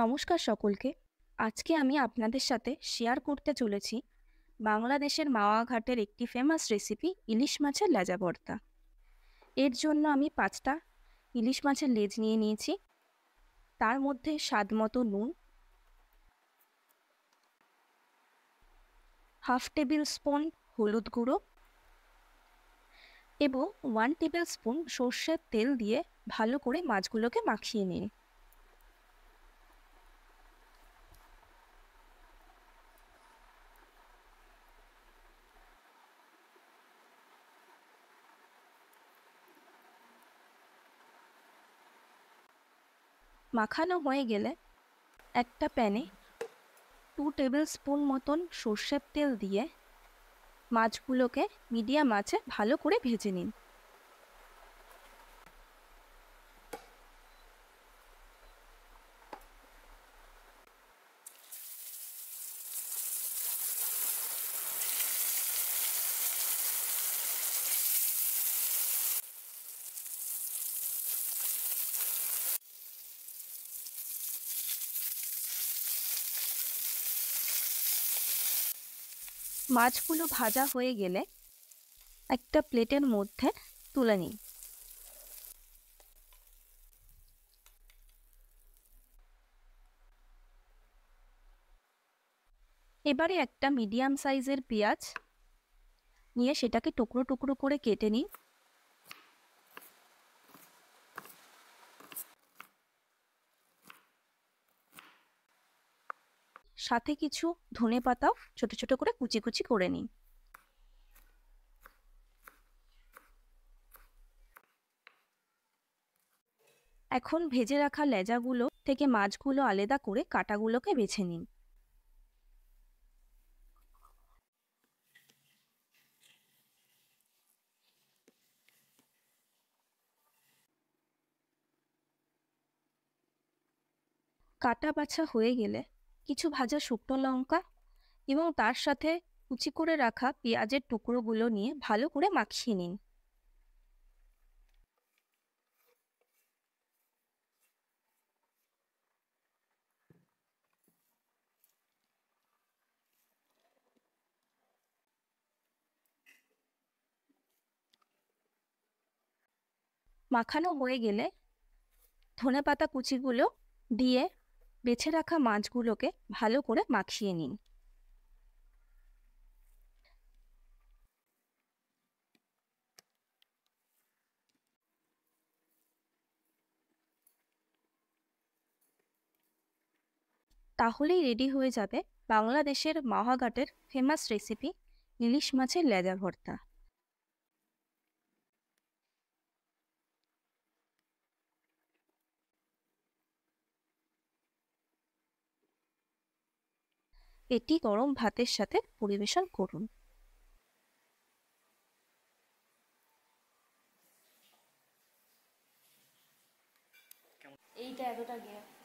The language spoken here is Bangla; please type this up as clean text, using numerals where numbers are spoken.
নমস্কার সকলকে। আজকে আমি আপনাদের সাথে শেয়ার করতে চলেছি বাংলাদেশের মাওয়া ঘাটের একটি ফেমাস রেসিপি ইলিশ মাছের লেজা ভর্তা। এর জন্য আমি 5টা ইলিশ মাছের লেজ নিয়ে নিয়েছি। তার মধ্যে স্বাদ মতো নুন, হাফ টেবিল স্পুন হলুদ গুঁড়ো এবং 1 টেবিল স্পুন সর্ষের তেল দিয়ে ভালো করে মাছগুলোকে মাখিয়ে নিন। মাখানো হয়ে গেলে একটা প্যানে 2 টেবিল স্পুন মতন সর্ষের তেল দিয়ে মাছগুলোকে মিডিয়াম আঁচে ভালো করে ভেজে নিন। মাছগুলো ভাজা হয়ে গেলে একটা প্লেটের মধ্যে তুলে নিন। এবারে একটা মিডিয়াম সাইজের পেঁয়াজ নিয়ে সেটাকে টুকরো টুকরো করে কেটে নিন। সাথে কিছু ধনেপাতাও ছোট ছোট করে কুচি কুচি করে নিন। এখন ভেজে রাখা লেজাগুলো থেকে মাছগুলো আলাদা করে কাঁটাগুলোকে বেছে নিন। কাটা বাছা হয়ে গেলে কিছু ভাজা শুকনো লঙ্কা এবং তার সাথে কুচি করে রাখা পেঁয়াজের টুকরোগুলো নিয়ে ভালো করে মাখিয়ে নিন। মাখানো হয়ে গেলে ধনেপাতা কুচিগুলো দিয়ে বেছে রাখা মাছগুলোকে ভালো করে মাখিয়ে নিন। তাহলেই রেডি হয়ে যাবে বাংলাদেশের মাওয়া ঘাটের ফেমাস রেসিপি ইলিশ মাছের লেজা ভর্তা। এটি গরম ভাতের সাথে পরিবেশন করুন। এইটা এতটা গ্যাপ।